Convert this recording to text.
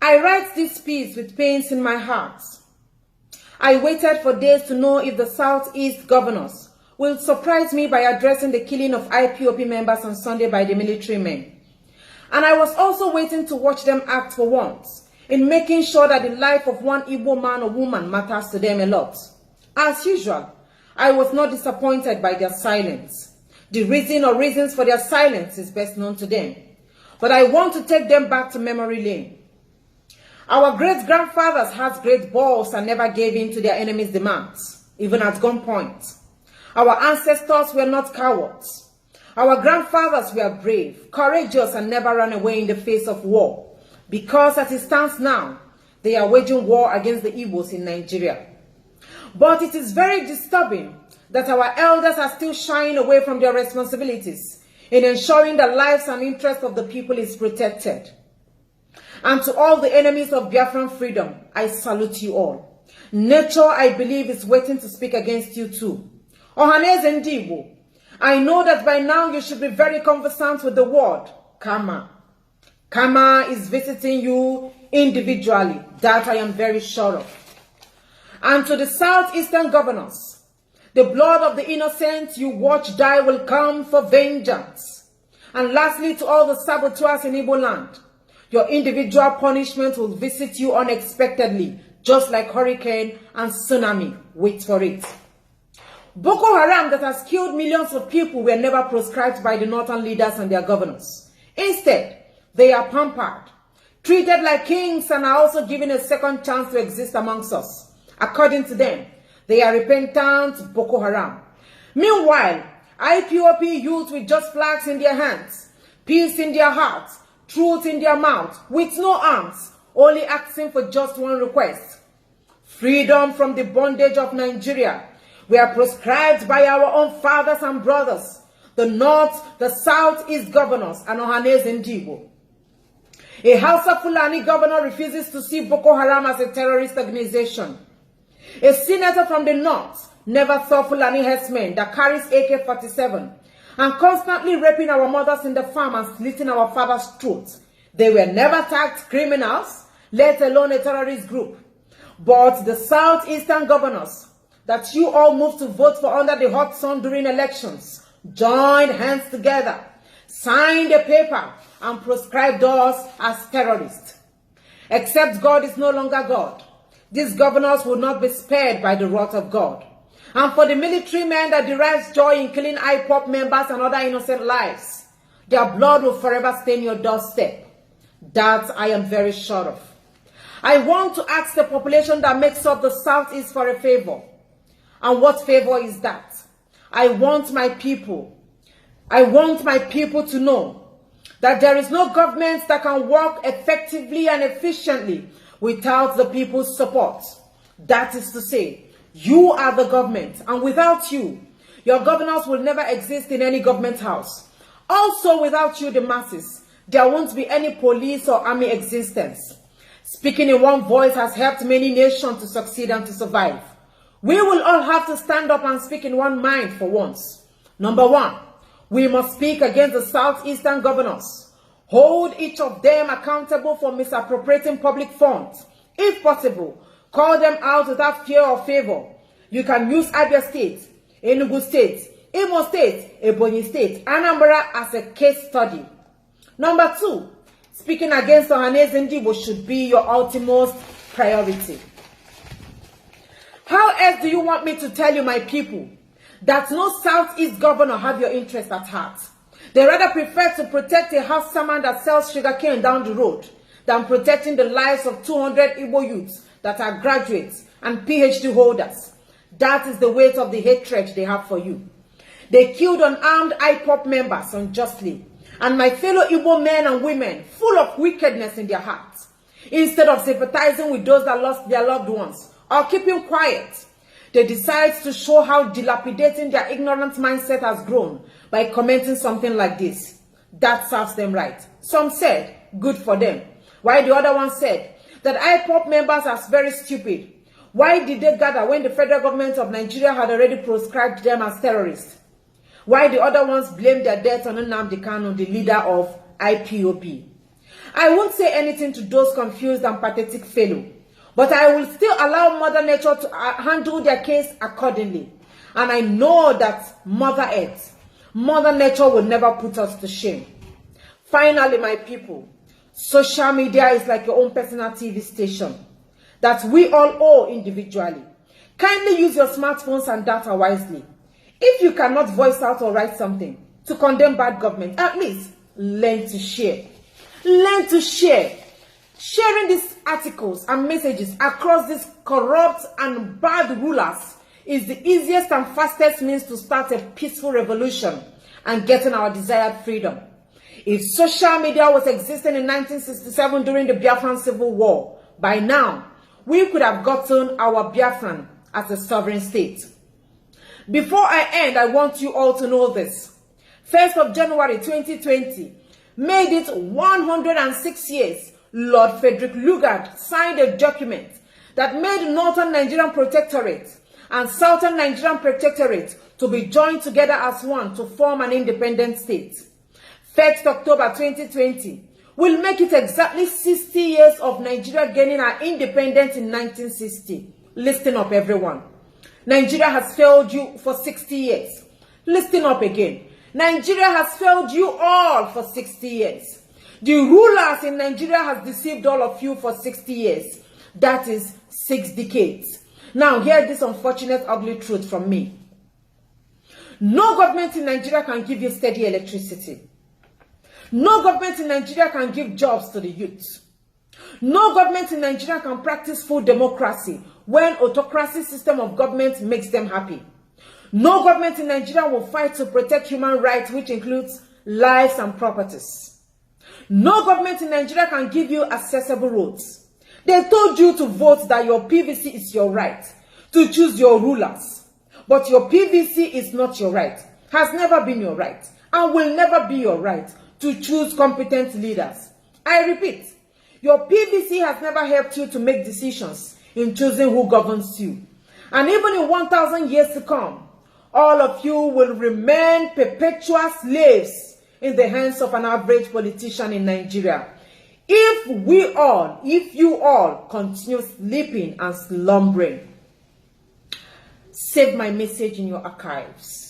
I write this piece with pains in my heart. I waited for days to know if the Southeast governors will surprise me by addressing the killing of IPOB members on Sunday by the military men. And I was also waiting to watch them act for once in making sure that the life of one Igbo man or woman matters to them a lot. As usual, I was not disappointed by their silence. The reason or reasons for their silence is best known to them. But I want to take them back to memory lane. Our great-grandfathers had great balls and never gave in to their enemies' demands, even at gunpoint. Our ancestors were not cowards. Our grandfathers were brave, courageous, and never ran away in the face of war. Because as it stands now, they are waging war against the Igbos in Nigeria. But it is very disturbing that our elders are still shying away from their responsibilities in ensuring the lives and interests of the people is protected. And to all the enemies of Biafran freedom, I salute you all. Nature, I believe, is waiting to speak against you too. Ohaneze Ndigbo, I know that by now you should be very conversant with the word karma. Karma is visiting you individually. That I am very sure of. And to the Southeastern governors, the blood of the innocent you watch die will come for vengeance. And lastly, to all the saboteurs in Igbo land, your individual punishment will visit you unexpectedly, just like hurricane and tsunami. Wait for it. Boko Haram that has killed millions of people were never proscribed by the northern leaders and their governors. Instead, they are pampered, treated like kings, and are also given a second chance to exist amongst us. According to them, they are repentant Boko Haram. Meanwhile, IPOB youth with just flags in their hands, peace in their hearts, truth in their mouth, with no arms, only asking for just one request: freedom from the bondage of Nigeria. We are proscribed by our own fathers and brothers, the North, the Southeast governors, and Ohaneze Ndigbo. A Hausa Fulani governor refuses to see Boko Haram as a terrorist organization. A senator from the North never saw Fulani herdsmen that carries AK-47 and constantly raping our mothers in the farm and slitting our fathers' throats. They were never tagged criminals, let alone a terrorist group. But the Southeastern governors that you all moved to vote for under the hot sun during elections joined hands together, signed a paper, and proscribed us as terrorists. Except God is no longer God, these governors will not be spared by the wrath of God. And for the military men that derives joy in killing IPOB members and other innocent lives, their blood will forever stain your doorstep. That I am very sure of. I want to ask the population that makes up the Southeast for a favor. And what favor is that? I want my people to know that there is no government that can work effectively and efficiently without the people's support. That is to say, you are the government, and without you, your governors will never exist in any government house. Also, without you, the masses, there won't be any police or army existence. Speaking in one voice has helped many nations to succeed and to survive. We will all have to stand up and speak in one mind for once. Number one, we must speak against the Southeastern governors. Hold each of them accountable for misappropriating public funds. If possible, call them out without fear or favor. You can use Abia State, Enugu State, Imo State, Ebonyi State, Anambra as a case study. Number two, speaking against Ohaneze Ndigbo should be your utmost priority. How else do you want me to tell you, my people, that no Southeast governor have your interest at heart? They rather prefer to protect a house man that sells sugarcane down the road than protecting the lives of 200 Igbo youths that are graduates and PhD holders. That is the weight of the hatred they have for you. They killed unarmed IPOB members unjustly, and my fellow Igbo men and women full of wickedness in their hearts. Instead of sympathizing with those that lost their loved ones or keeping quiet, they decide to show how dilapidating their ignorant mindset has grown by commenting something like this. That serves them right. Some said, good for them, while the other one said that IPOB members are very stupid. Why did they gather when the federal government of Nigeria had already proscribed them as terrorists? Why the other ones blamed their death on Nnamdi Kanu, the leader of IPOB? I won't say anything to those confused and pathetic fellow, but I will still allow Mother Nature to handle their case accordingly. And I know that Mother Earth, Mother Nature will never put us to shame. Finally, my people, social media is like your own personal TV station that we all owe individually. Kindly use your smartphones and data wisely. If you cannot voice out or write something to condemn bad government, at least learn to share. Learn to share. Sharing these articles and messages across these corrupt and bad rulers is the easiest and fastest means to start a peaceful revolution and getting our desired freedom. If social media was existing in 1967 during the Biafran Civil War, by now, we could have gotten our Biafran as a sovereign state. Before I end, I want you all to know this. 1st of January 2020 made it 106 years Lord Frederick Lugard signed a document that made Northern Nigerian Protectorate and Southern Nigerian Protectorate to be joined together as one to form an independent state. 1st October 2020 will make it exactly 60 years of Nigeria gaining our independence in 1960. Listen up, everyone. Nigeria has failed you for 60 years. Listen up again. Nigeria has failed you all for 60 years. The rulers in Nigeria have deceived all of you for 60 years. That is 6 decades. Now hear this unfortunate, ugly truth from me. No government in Nigeria can give you steady electricity. No government in Nigeria can give jobs to the youth. No government in Nigeria can practice full democracy when autocracy system of government makes them happy. No government in Nigeria will fight to protect human rights, which includes lives and properties. No government in Nigeria can give you accessible roads. They told you to vote that your PVC is your right, to choose your rulers. But your PVC is not your right, has never been your right, and will never be your right to choose competent leaders. I repeat, your PVC has never helped you to make decisions in choosing who governs you. And even in 1,000 years to come, all of you will remain perpetual slaves in the hands of an average politician in Nigeria. If you all continue sleeping and slumbering. Save my message in your archives.